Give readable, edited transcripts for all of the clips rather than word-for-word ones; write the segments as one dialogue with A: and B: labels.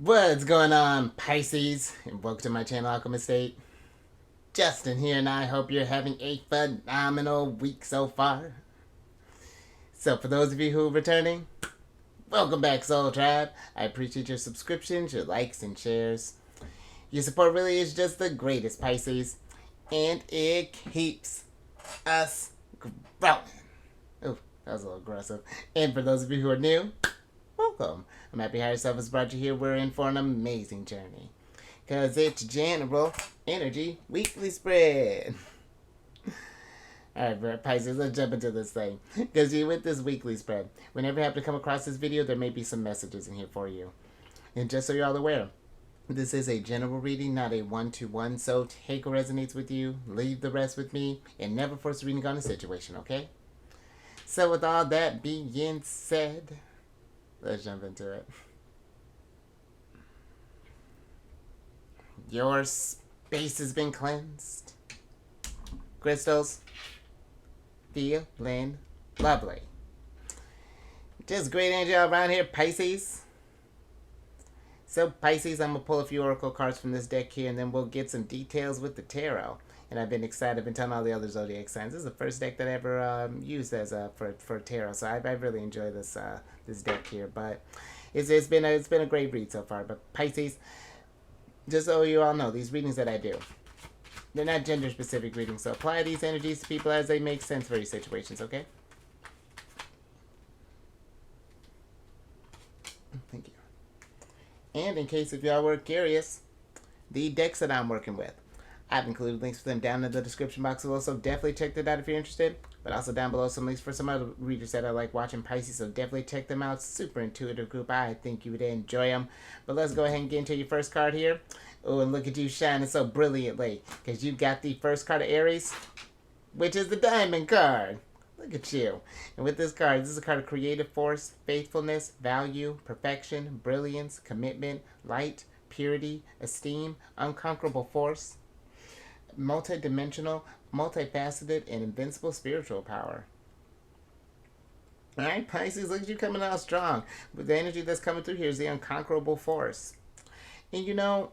A: What's going on, Pisces? And welcome to my channel, Alchemist. Justin here, and I hope you're having a phenomenal week so far. So, for those of you who are returning, welcome back, Soul Tribe. I appreciate your subscriptions, your likes, and shares. Your support really is just the greatest, Pisces, and it keeps us growing. Oh, that was a little aggressive. And for those of you who are new, welcome. I'm happy how yourself has brought you here. We're in for an amazing journey. Because it's General Energy Weekly Spread. Alright, Pisces, let's jump into this thing. Because you with this weekly spread, whenever you happen to come across this video, there may be some messages in here for you. And just so you're all aware, this is a general reading, not a one-to-one, so take what resonates with you, leave the rest with me, and never force a reading on a situation, okay? So with all that being said, let's jump into it. Your space has been cleansed. Crystals, feeling lovely. Just great energy all around here, Pisces. So, Pisces, I'm going to pull a few oracle cards from this deck here, and then we'll get some details with the tarot. And I've been excited. I've been telling all the other zodiac signs. This is the first deck that I ever used as for tarot. So I really enjoy this this deck here. But it's been a great read so far. But Pisces, just so you all know, these readings that I do, they're not gender specific readings. So apply these energies to people as they make sense for your situations. Okay. Thank you. And in case if y'all were curious, the decks that I'm working with, I've included links for them down in the description box below, so definitely check that out if you're interested. But also down below some links for some other readers that I like watching Pisces, so definitely check them out. Super intuitive group. I think you would enjoy them. But let's go ahead and get into your first card here. Oh, and look at you shining so brilliantly, because you got the first card of Aries, which is the Diamond card. Look at you. And with this card, this is a card of creative force, faithfulness, value, perfection, brilliance, commitment, light, purity, esteem, unconquerable force, multi-dimensional, multifaceted, and invincible spiritual power. Alright, Pisces, look at you coming out strong. But the energy that's coming through here is the unconquerable force. And you know,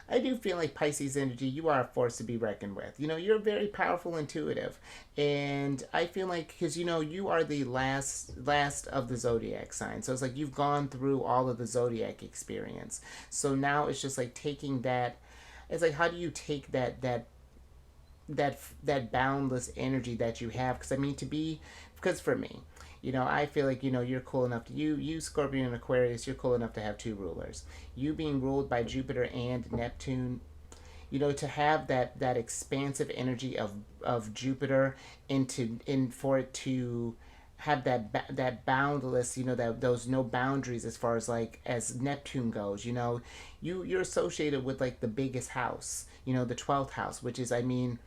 A: I do feel like Pisces energy, you are a force to be reckoned with. You know, you're very powerful, intuitive. And I feel like, because, you know, you are the last of the Zodiac signs. So it's like you've gone through all of the Zodiac experience. So now it's just like taking that, it's like, how do you take that boundless energy that you have? Because I mean, because for me, you know, I feel like, you know, you're cool enough to, you Scorpio and Aquarius, you're cool enough to have two rulers. You being ruled by Jupiter and Neptune, you know, to have that expansive energy of Jupiter for it to have that boundless, you know, those no boundaries as far as Neptune goes. You know, you're associated with like the biggest house, you know, the 12th house, which is, I mean,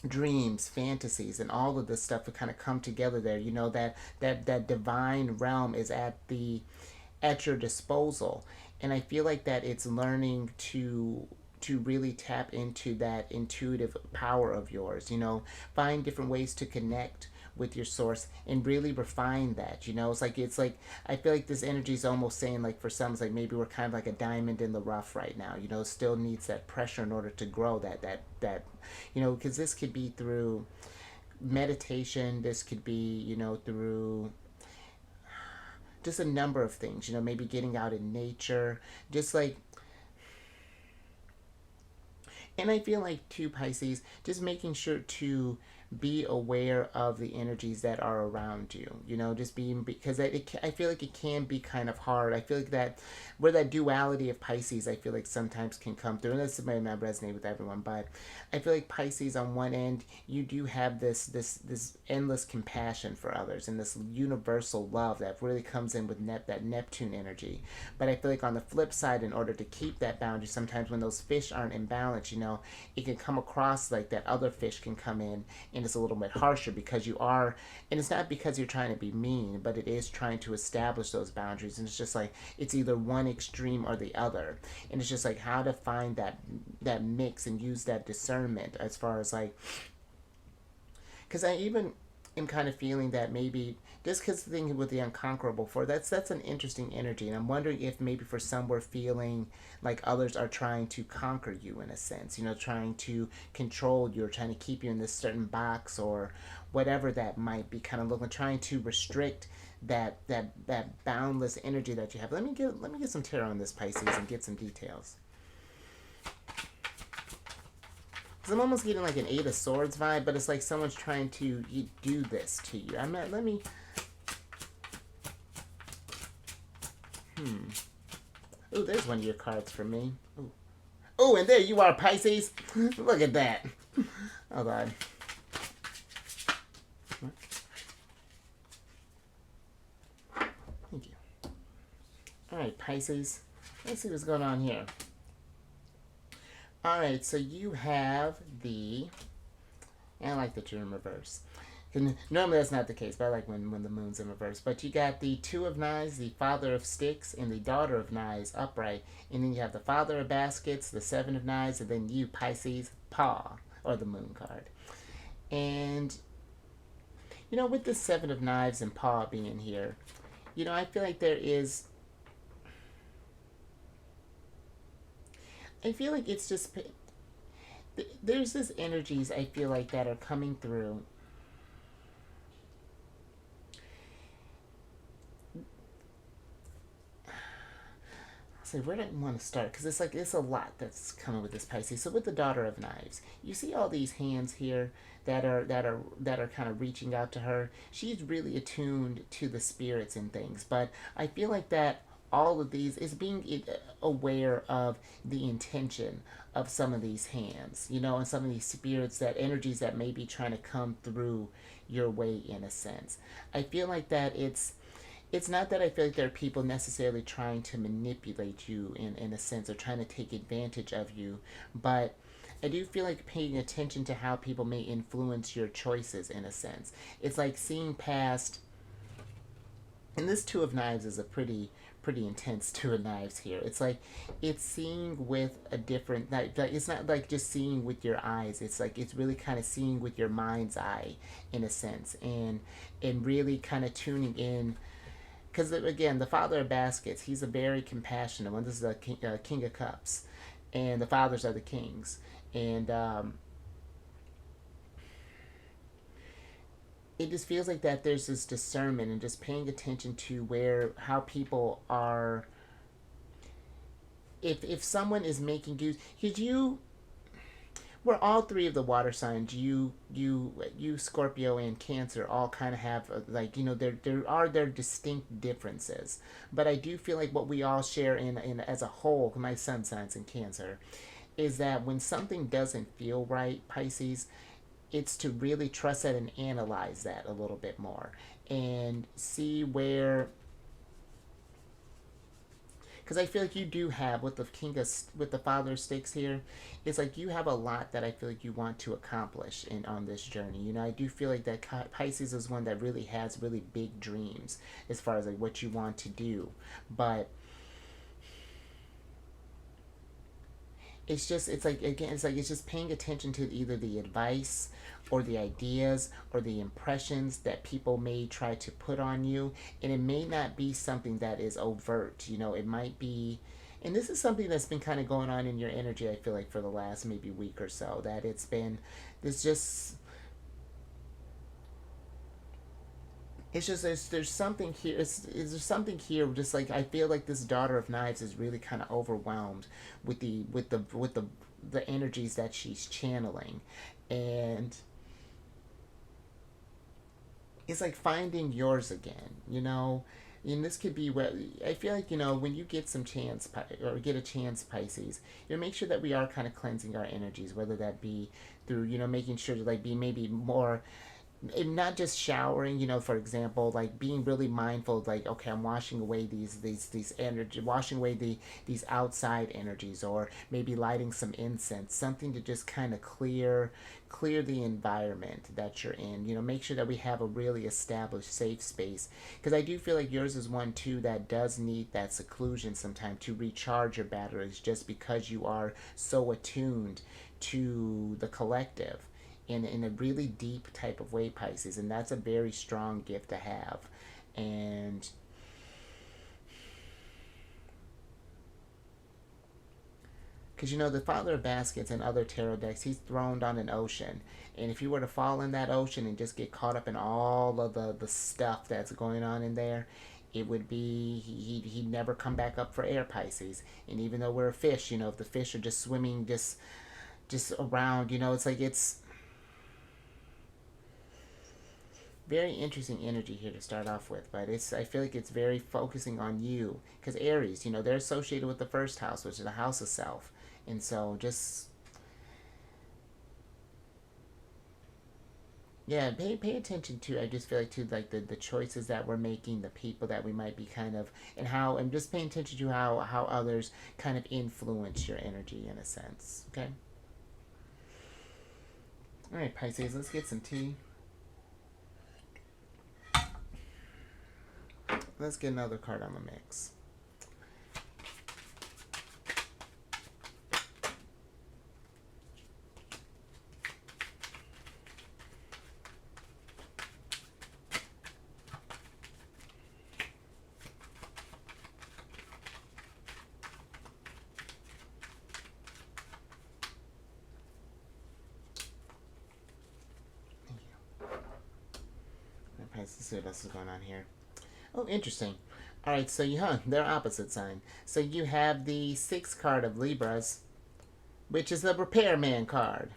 A: dreams, fantasies, and all of this stuff would kind of come together there. You know, that divine realm is at your disposal. And I feel like that it's learning to really tap into that intuitive power of yours. You know, find different ways to connect with your source and really refine that. You know, it's like I feel like this energy is almost saying, like, for some, it's like maybe we're kind of like a diamond in the rough right now. You know, still needs that pressure in order to grow that you know, because this could be through meditation, this could be, you know, through just a number of things. You know, maybe getting out in nature, just like. And I feel like, too, Pisces, just making sure to be aware of the energies that are around you. You know, just being, because I feel like it can be kind of hard. I feel like that, where that duality of Pisces, I feel like sometimes can come through. And this may not resonate with everyone, but I feel like Pisces, on one end, you do have this endless compassion for others and this universal love that really comes in with that Neptune energy. But I feel like on the flip side, in order to keep that boundary, sometimes when those fish aren't in balance, you know, it can come across like that other fish can come in and it's a little bit harsher, because you are, and it's not because you're trying to be mean, but it is trying to establish those boundaries. And it's just like, it's either one extreme or the other. And it's just like how to find that mix and use that discernment as far as like, because I even am kind of feeling that maybe Just because the thing with the unconquerable four, that's an interesting energy, and I'm wondering if maybe for some we're feeling like others are trying to conquer you in a sense, trying to control you or trying to keep you in this certain box or whatever that might be, kind of looking, trying to restrict that boundless energy that you have. Let me get some tarot on this, Pisces, and get some details. Because I'm almost getting like an Eight of Swords vibe, but it's like someone's trying to do this to you. I'm not. Let me. Oh, there's one of your cards for me. Ooh. Oh, and there you are, Pisces. Look at that. Hold on. Thank you. All right, Pisces. Let's see what's going on here. All right, so you have the. I like that you're in reverse. Normally that's not the case, but I like when the moon's in reverse. But you got the Two of Knives, the Father of Sticks, and the Daughter of Knives upright. And then you have the Father of Baskets, the Seven of Knives, and then you, Pisces, Paw, or the Moon card. And, with the Seven of Knives and Paw being here, I feel like I feel like it's just, there's this energies I feel like that are coming through. So where do I want to start? Because it's a lot that's coming with this, Pisces. So with the Daughter of Knives, you see all these hands here that are kind of reaching out to her. She's really attuned to the spirits and things, but I feel like that all of these is being aware of the intention of some of these hands, and some of these spirits, that energies that may be trying to come through your way in a sense. I feel like that it's not that I feel like there are people necessarily trying to manipulate you in a sense or trying to take advantage of you, but I do feel like paying attention to how people may influence your choices in a sense. It's like seeing past, and this Two of Knives is a pretty intense Two of Knives here. It's like it's seeing with a different, like it's not like just seeing with your eyes. It's like it's really kind of seeing with your mind's eye in a sense, and really kind of tuning in. Because again, the Father of Baskets, he's a very compassionate one. This is the King of Cups, and the fathers are the kings, and it just feels like that there's this discernment and just paying attention to how people are. If someone is making use, because we're all three of the water signs. You, Scorpio and Cancer, all kind of have there are their distinct differences, but I do feel like what we all share in as a whole. My sun signs in Cancer, is that when something doesn't feel right, Pisces, it's to really trust that and analyze that a little bit more and see where, because I feel like you do have with the Father of Sticks here, it's like you have a lot that I feel like you want to accomplish on this journey. I do feel like that Pisces is one that really has really big dreams as far as like what you want to do, but it's just paying attention to either the advice or the ideas or the impressions that people may try to put on you, and it may not be something that is overt. It might be, and this is something that's been kind of going on in your energy, I feel like, for the last maybe week or so, that it's been this just, it's just there's something here. There's something here. Just like I feel like this Daughter of Knives is really kind of overwhelmed with the energies that she's channeling, and it's like finding yours again. And this could be what I feel like. When you get some chance or get a chance, Pisces, make sure that we are kind of cleansing our energies, whether that be through making sure to like be maybe more, and not just showering, for example, like being really mindful, like, okay, I'm washing away these energy, washing away these outside energies, or maybe lighting some incense, something to just kind of clear the environment that you're in. Make sure that we have a really established safe space, because I do feel like yours is one too that does need that seclusion sometime to recharge your batteries, just because you are so attuned to the collective in a really deep type of way, Pisces, and that's a very strong gift to have. And because you know, the Father of Baskets and other tarot decks, he's thrown on an ocean. And if you were to fall in that ocean and just get caught up in all of the stuff that's going on in there, it would be, he'd never come back up for air, Pisces. And even though we're a fish, you know, if the fish are just swimming just around, you know, it's like, it's very interesting energy here to start off with. But it's, I feel like it's very focusing on you, because Aries, you know, they're associated with the first house, which is the house of self. And so just, yeah, pay attention to, I just feel like, to like the choices that we're making, the people that we might be kind of, and how, and just paying attention to how others kind of influence your energy in a sense. Okay. All right, Pisces, let's get some tea. Let's get another card on the mix. Let's see what else is going on here. Oh, interesting. All right, so they're opposite sign. So you have the sixth card of Libras, which is the repairman card.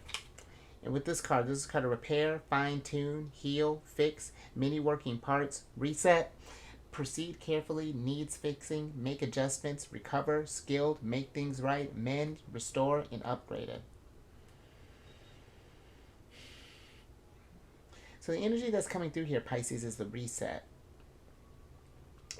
A: And with this card, this is card of repair, fine tune, heal, fix, many working parts, reset, proceed carefully, needs fixing, make adjustments, recover, skilled, make things right, mend, restore, and upgrade it. So the energy that's coming through here, Pisces, is the reset.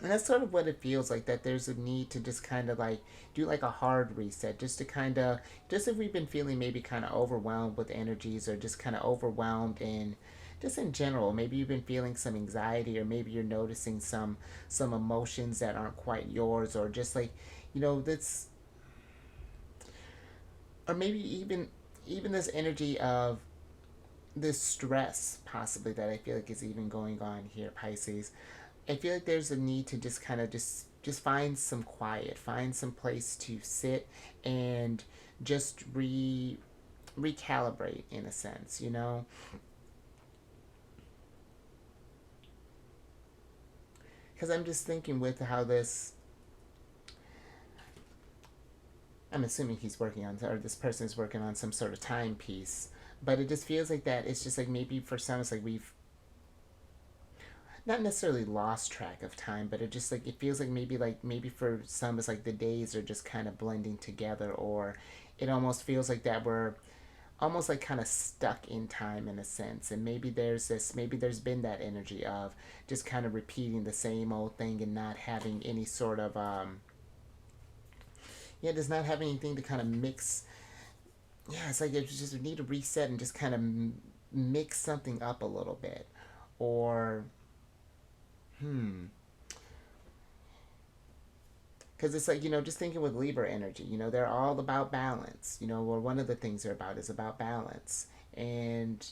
A: And that's sort of what it feels like, that there's a need to just kind of like do like a hard reset, just to kind of, just if we've been feeling maybe kind of overwhelmed with energies, or just kind of overwhelmed in, just in general, maybe you've been feeling some anxiety, or maybe you're noticing some emotions that aren't quite yours, or just like, you know, that's, or maybe even this energy of this stress possibly that I feel like is even going on here, Pisces. I feel like there's a need to just kind of just find some quiet, find some place to sit and just recalibrate in a sense, you know? Because I'm just thinking with how this, I'm assuming he's working on, or this person is working on some sort of timepiece, but it just feels like that it's just like, maybe for some it's like we've not necessarily lost track of time, but it just like, it feels like maybe for some it's like the days are just kind of blending together, or it almost feels like that we're almost like kind of stuck in time in a sense. And maybe there's been that energy of just kind of repeating the same old thing, and not having any sort of yeah, does not have anything to kind of mix. Yeah, it's like you just need to reset and just kind of mix something up a little bit. Or because it's like, you know, just thinking with Libra energy, you know, they're all about balance, you know, or one of the things they're about is about balance. And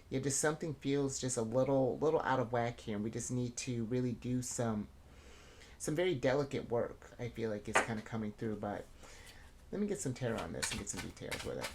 A: yeah, just something feels just a little out of whack here, and we just need to really do some very delicate work, I feel like, is kind of coming through. But let me get some tarot on this and get some details with it.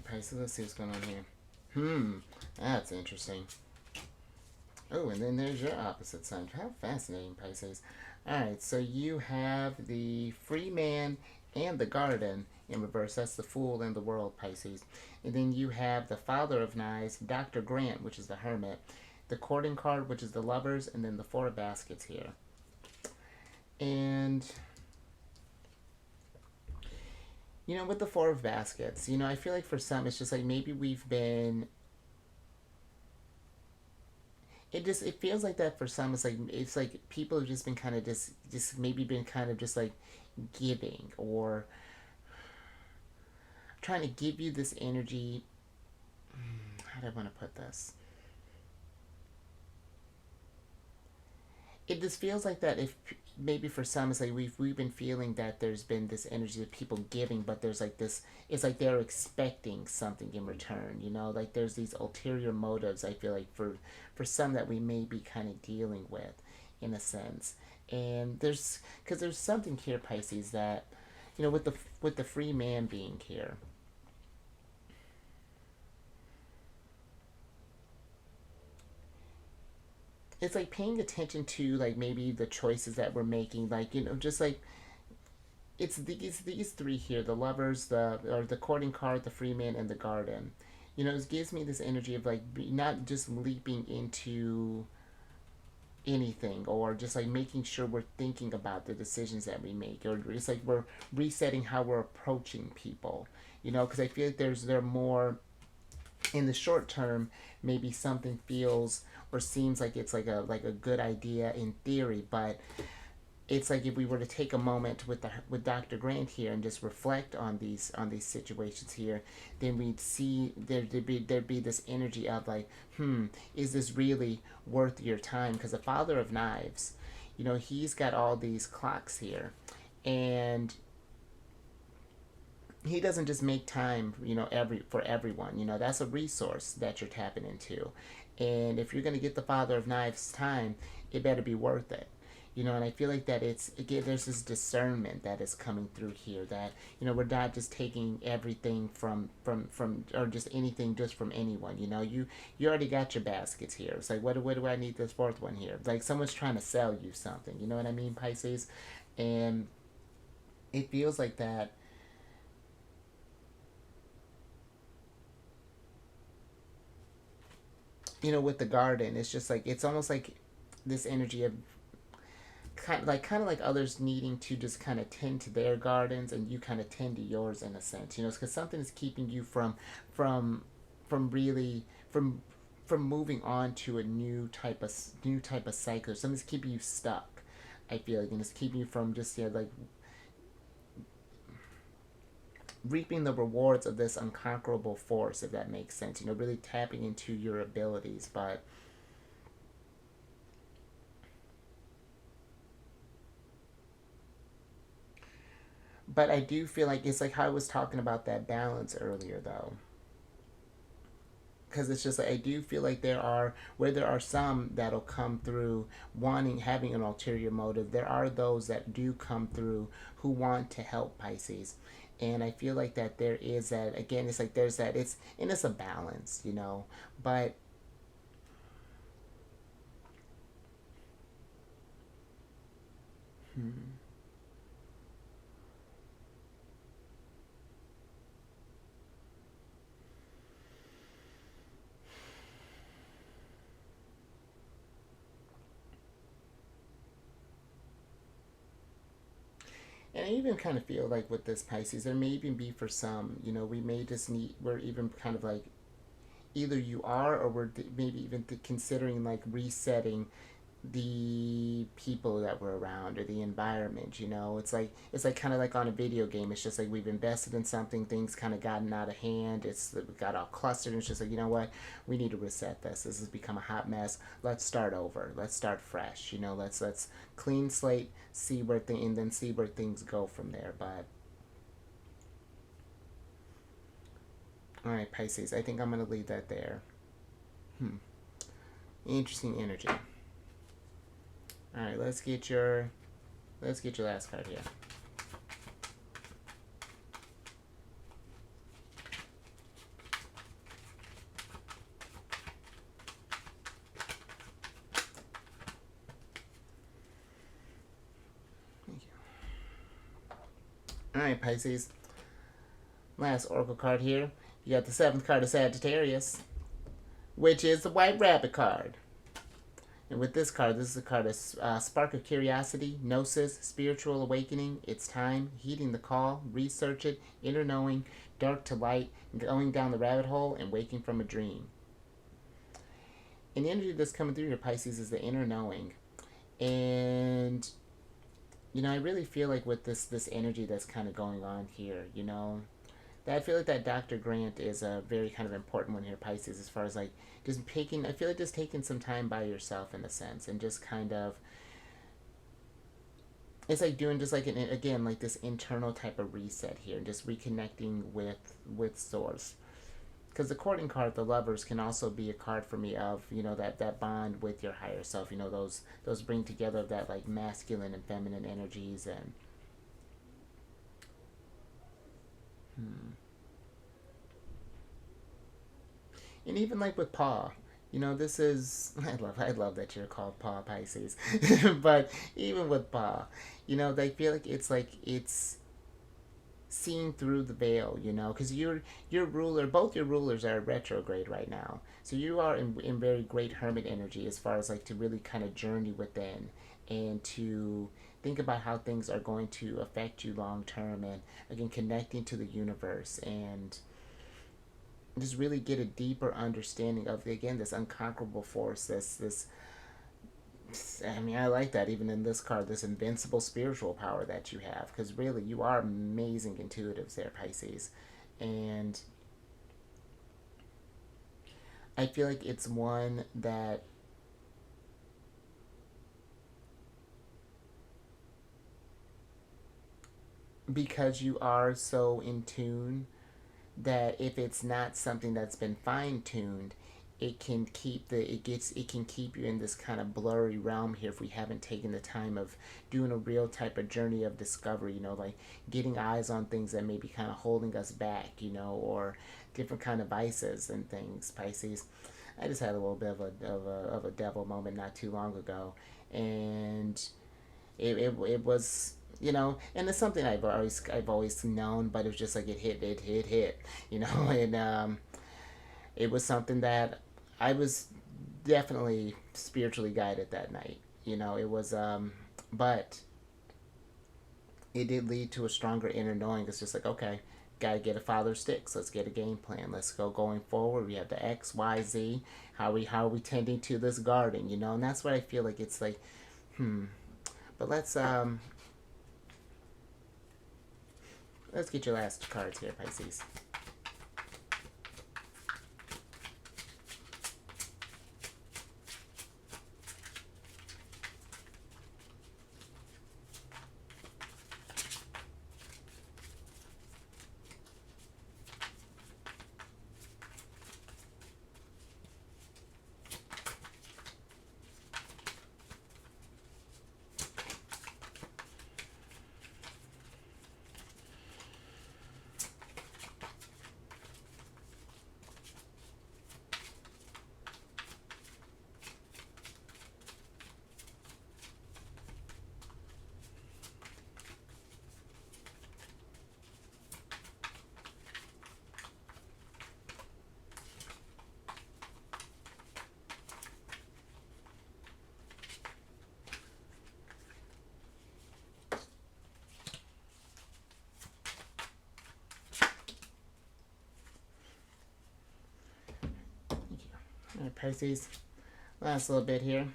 A: Okay, so let's see what's going on here. Hmm. That's interesting. Oh, and then there's your opposite sign. How fascinating, Pisces. Alright, so you have the free man and the garden in reverse. That's the fool and the world, Pisces. And then you have the father of knives, Dr. Grant, which is the hermit, the courting card, which is the lovers, and then the four of baskets here. And with the four of baskets, I feel like for some it's just like maybe we've been it feels like that for some. It's like people have just been kind of just maybe been kind of just like giving or trying to give you this energy. How do I want to put this? It just feels like that if maybe for some it's like we've been feeling that there's been this energy of people giving, but there's like this, it's like they're expecting something in return, like there's these ulterior motives. I feel like for some that we may be kind of dealing with in a sense. And there's because there's something here, Pisces, that with the free man being here, it's like paying attention to like maybe the choices that we're making, like just like it's these three here: the lovers, the courting card, the free man, and the garden. It gives me this energy of like not just leaping into anything, or just like making sure we're thinking about the decisions that we make, or it's like we're resetting how we're approaching people. Because I feel like there more in the short term. Maybe something feels or seems like it's like a good idea in theory, but it's like if we were to take a moment with Dr. Grant here and just reflect on these situations here, then we'd see there'd be this energy of like, is this really worth your time? Because the Father of Knives, he's got all these clocks here, and he doesn't just make time, for everyone. That's a resource that you're tapping into, and if you're gonna get the Father of Knives time, it better be worth it. And I feel like that it's again there's this discernment that is coming through here, that we're not just taking everything from or just anything just from anyone. You already got your baskets here. It's like what do I need this fourth one here? Like someone's trying to sell you something. You know what I mean, Pisces? And it feels like that. With the garden, it's just like it's almost like this energy of kind of like others needing to just kind of tend to their gardens, and you kind of tend to yours in a sense. Because something is keeping you from from really from moving on to a new type of cycle. Something's keeping you stuck, I feel like, and it's keeping you from just like reaping the rewards of this unconquerable force, if that makes sense. Really tapping into your abilities. But I do feel like it's like how I was talking about that balance earlier, though. Because it's just like I do feel like there are some that'll come through wanting, having an ulterior motive. There are those that do come through who want to help, Pisces. And I feel like that there is that, again, it's like there's that, it's a balance. But and I even kind of feel like with this, Pisces, there may even be for some, we may just we're even kind of like either you are, or we're maybe even considering like resetting the people that we're around, or the environment. It's like kind of like on a video game. It's just like we've invested in something, things kind of gotten out of hand, it's got all clustered, and it's just like, what, we need to reset this has become a hot mess. Let's start over, let's start fresh. Let's clean slate, see where things, and then see where things go from there. But all right, Pisces, I think I'm gonna leave that there. Interesting energy. All right, let's get your last card here. All right, Pisces. Last oracle card here. You got the seventh card of Sagittarius, which is the White Rabbit card. And with this card, this is a card of spark of curiosity, gnosis, spiritual awakening. It's time, heeding the call, research it, inner knowing, dark to light, going down the rabbit hole, and waking from a dream. And the energy that's coming through your Pisces is the inner knowing. And I really feel like with this energy that's kind of going on here, that I feel like that Dr. Grant is a very kind of important one here, Pisces, as far as like just taking, I feel like just taking some time by yourself in a sense and just kind of, it's like doing just like again, like this internal type of reset here and just reconnecting with source. Because the courting card, the lovers, can also be a card for me of that bond with your higher self. Those bring together that like masculine and feminine energies and. And even like with Paul, this is I love that you're called Paul, Pisces, but even with Paul, they feel like it's seeing through the veil, because your ruler, both your rulers are retrograde right now, so you are in very great hermit energy as far as like to really kind of journey within and to think about how things are going to affect you long term, and again connecting to the universe and just really get a deeper understanding of again this unconquerable force, this I mean, I like that even in this card, this invincible spiritual power that you have, because really you are amazing intuitives there, Pisces. And I feel like it's one that because you are so in tune that if it's not something that's been fine tuned, it can keep you in this kind of blurry realm here if we haven't taken the time of doing a real type of journey of discovery, like getting eyes on things that may be kind of holding us back, or different kind of vices and things, Pisces. I just had a little bit of a devil moment not too long ago, and it was and it's something I've always known, but it was just like it hit, and it was something that I was definitely spiritually guided that night. It was but it did lead to a stronger inner knowing. It's just like, okay, gotta get a father sticks. Let's get a game plan. Let's go going forward. We have the X, Y, Z. How are we tending to this garden? And that's what I feel like. It's like, but let's get your last cards here, Pisces. All right, Pisces. Last little bit here.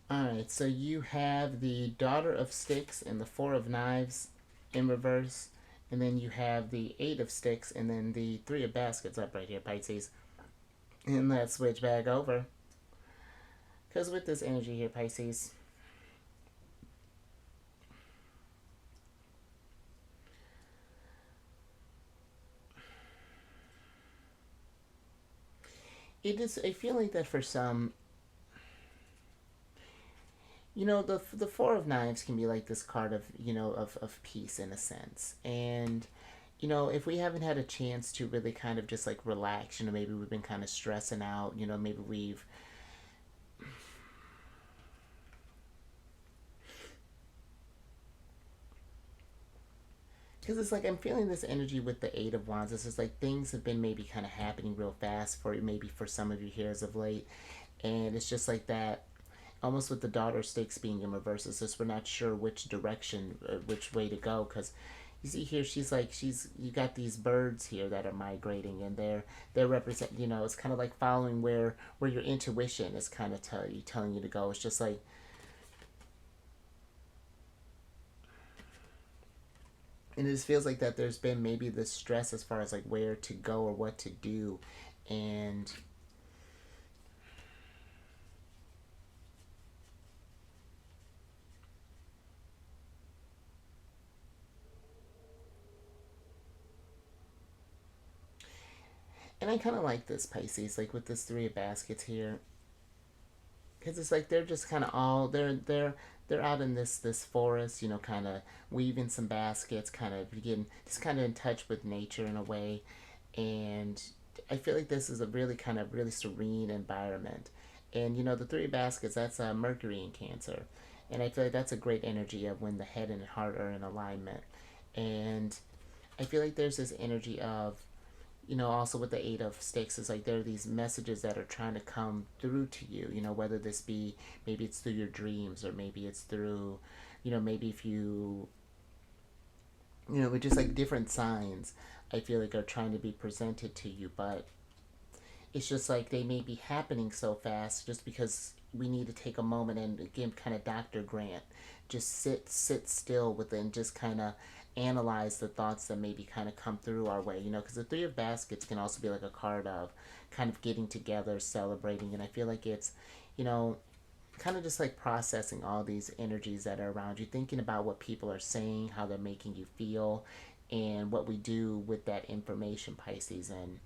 A: Alright, so you have the Daughter of Sticks and the Four of Knives in reverse. And then you have the Eight of Sticks and then the Three of Baskets up right here, Pisces. And let's switch back over. Because with this energy here, Pisces, it is, I feel like that for some, the Four of Knives can be like this card of, of peace in a sense. And, if we haven't had a chance to really kind of just like relax, maybe we've been kind of stressing out, maybe we've, because it's like I'm feeling this energy with the Eight of Wands. It's just like things have been maybe kind of happening real fast for maybe for some of you here as of late, and it's just like that. Almost with the daughter stakes being in reverse, it's just we're not sure which direction, which way to go. Because you see here, she's you got these birds here that are migrating, and they're represent. You know, it's kind of like following where your intuition is kind of telling you to go. It's just like, and it just feels like that there's been maybe this stress as far as like where to go or what to do, and I kind of like this Pisces, like with this Three of Baskets here, because it's like they're just kind of all they're out in this forest, you know, kind of weaving some baskets, kind of getting just kind of in touch with nature in a way, and I feel like this is a really kind of really serene environment, and you know the Three of Baskets, that's Mercury in Cancer, and I feel like that's a great energy of when the head and heart are in alignment, and I feel like there's this energy of, you know, also with the Eight of Sticks, is like there are these messages that are trying to come through to you, you know, whether this be maybe it's through your dreams, or maybe it's through, you know, maybe if you know, with just like different signs, I feel like are trying to be presented to you, but it's just like they may be happening so fast just because we need to take a moment and again kind of Dr. Grant, just sit still within, just kind of analyze the thoughts that maybe kind of come through our way, you know, because the Three of Baskets can also be like a card of kind of getting together, celebrating, and I feel like it's, you know, kind of just like processing all these energies that are around you, thinking about what people are saying, how they're making you feel, and what we do with that information, Pisces. And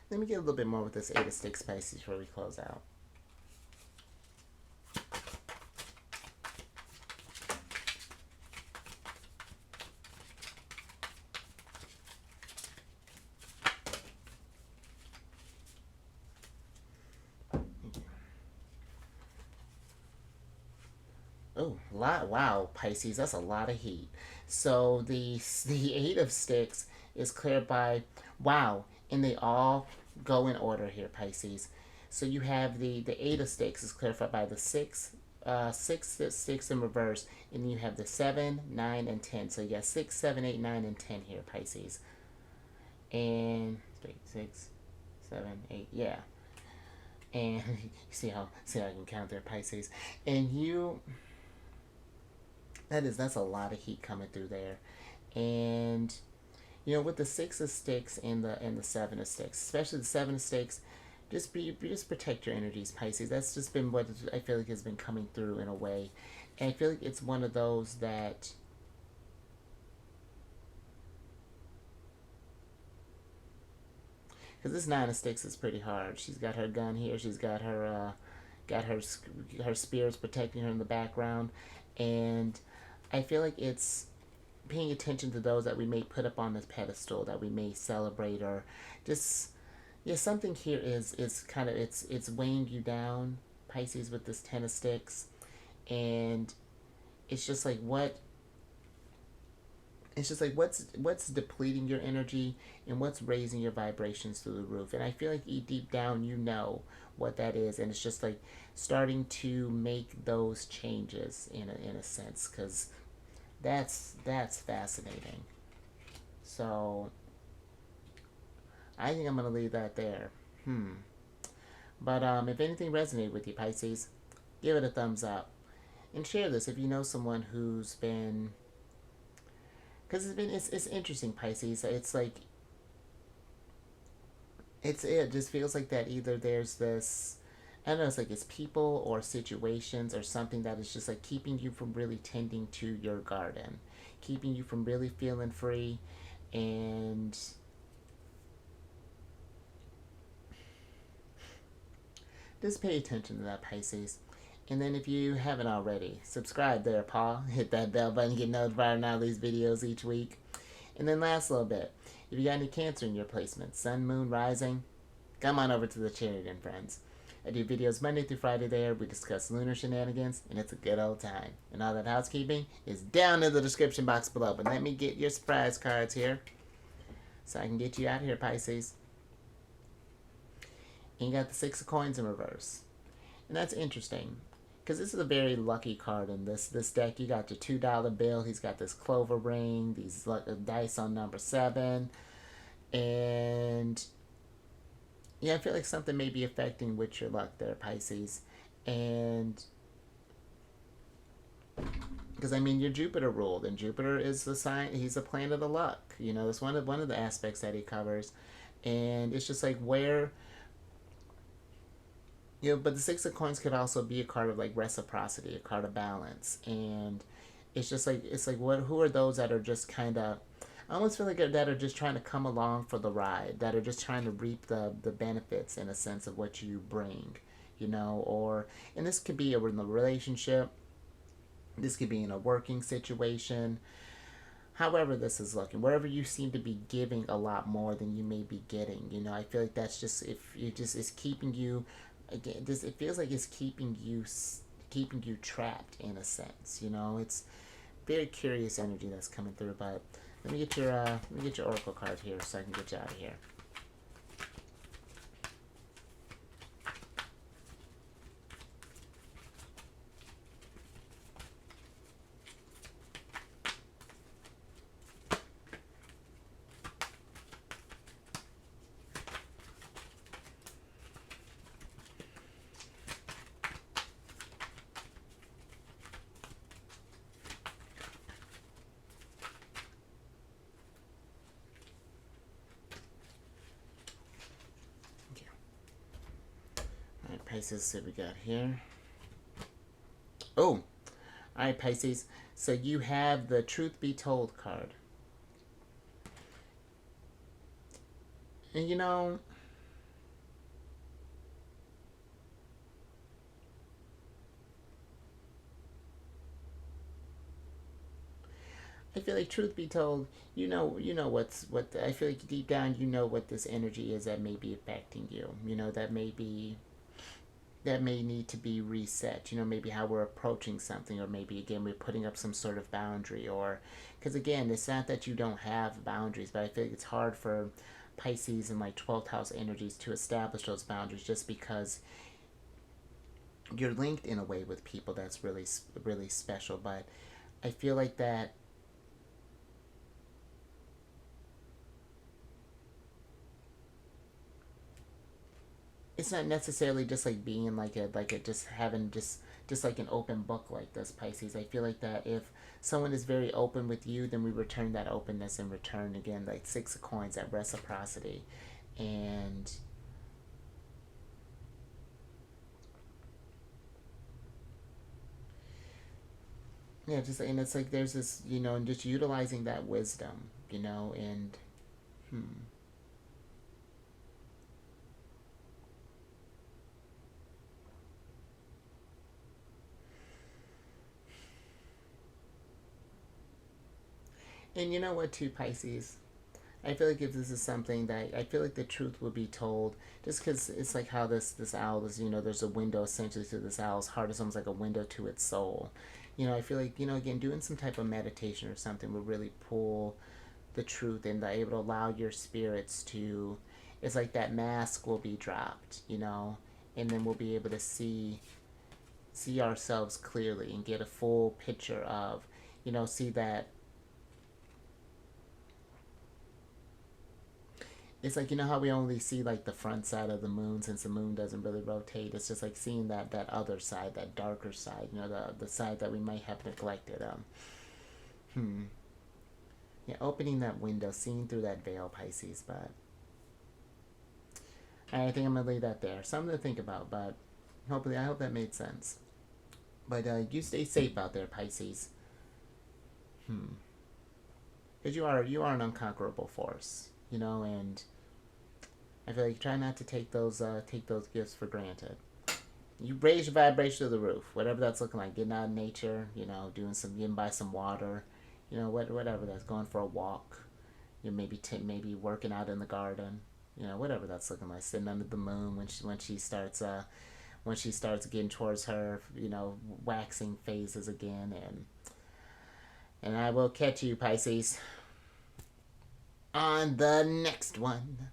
A: let me get a little bit more with this Eight of Sticks, Pisces, before we close out. Oh, lot! Wow, Pisces, that's a lot of heat. So the Eight of Sticks is cleared by wow, and they all go in order here, Pisces. So you have the Eight of Sticks is clarified by the six in reverse, and then you have the 7, 9, and 10. So you got 6, 7, 8, 9, and 10 here, Pisces. And wait, 6, 7, 8, yeah. And you see how I can count there, Pisces. And you that's a lot of heat coming through there, and you know with the Six of Sticks and the Seven of Sticks, especially the Seven of Sticks, just protect your energies, Pisces. That's just been what I feel like has been coming through in a way, and I feel like it's one of those that because this Nine of Sticks is pretty hard. She's got her gun here. She's got her spears protecting her in the background, and I feel like it's paying attention to those that we may put up on this pedestal, that we may celebrate, or just yeah, something here is kind of it's weighing you down, Pisces, with this Ten of Sticks, and it's just like what it's just like what's depleting your energy and what's raising your vibrations through the roof, and I feel like deep down you know what that is, and it's just like starting to make those changes in a sense, because that's fascinating. So I think I'm gonna leave that there. But if anything resonated with you, Pisces, give it a thumbs up and share this if you know someone who's been, because it's interesting, Pisces. It's like it just feels like that either there's this, I don't know, it's like it's people or situations or something that is just like keeping you from really tending to your garden, keeping you from really feeling free, and just pay attention to that, Pisces. And then if you haven't already, subscribe there, Paul. Hit that bell button, get notified on all these videos each week. And then last little bit, if you got any Cancer in your placement, Sun, Moon, Rising, Come on over to the channel then, friends. I do videos Monday through Friday there. We discuss lunar shenanigans, and it's a good old time. And all that housekeeping is down in the description box below. But let me get your surprise cards here so I can get you out here, Pisces. And you got the Six of Coins in reverse. And that's interesting, because this is a very lucky card in this deck. You got the $2 bill. He's got this clover ring, these dice on number 7. And yeah, I feel like something may be affecting with your luck there, Pisces. And because I mean, you're Jupiter ruled, and Jupiter is the sign. He's a planet of luck. You know, it's one of the aspects that he covers, and it's just like where. You know, but the Six of Coins could also be a card of like reciprocity, a card of balance, and it's like what? Who are those that are just kind of? I almost feel like that are just trying to come along for the ride, that are just trying to reap the benefits in a sense of what you bring, you know, or and this could be in a relationship, this could be in a working situation. However, this is looking, wherever you seem to be giving a lot more than you may be getting, you know, I feel like that's just if it just is keeping you again. This it feels like it's keeping you trapped in a sense. You know, it's very curious energy that's coming through. But let me get your oracle card here so I can get you out of here. Alright, Pisces, see what we got here. Oh! Alright, Pisces. So you have the Truth Be Told card. And you know, I feel like truth be told, you know what I feel like deep down you know what this energy is that may be affecting you. You know, that may need to be reset. You know, maybe how we're approaching something, or maybe again we're putting up some sort of boundary, or because again, it's not that you don't have boundaries, but I feel like it's hard for Pisces and like 12th house energies to establish those boundaries just because you're linked in a way with people that's really special. But I feel like that it's not necessarily just like being like a just having just like an open book like this, Pisces. I feel like that if someone is very open with you, then we return that openness in return. Again, like Six of Coins, that reciprocity. And yeah, just and it's like there's this, you know, and just utilizing that wisdom, you know. And hmm. And you know what, too, Pisces? I feel like if this is something that I feel like the truth would be told, just because it's like how this owl is, you know, there's a window essentially to this owl's heart. It's almost like a window to its soul. You know, I feel like, you know, again, doing some type of meditation or something will really pull the truth and able to allow your spirits to. It's like that mask will be dropped, you know, and then we'll be able to see ourselves clearly and get a full picture of, you know, see that it's like, you know how we only see like the front side of the moon since the moon doesn't really rotate. It's just like seeing that other side, that darker side, you know, the side that we might have neglected. Hmm. Yeah, opening that window, seeing through that veil, Pisces. But I think I'm gonna leave that there. Something to think about. But hopefully, I hope that made sense. But you stay safe out there, Pisces. Hmm. Because you are an unconquerable force, you know, and I feel like you try not to take those gifts for granted. You raise your vibration to the roof, whatever that's looking like. Getting out in nature, you know, getting by some water, you know, whatever that's going for a walk. You know, maybe working out in the garden. you know, whatever that's looking like, sitting under the moon when she starts getting towards her, you know, waxing phases again. And I will catch you, Pisces, on the next one.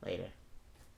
A: Later.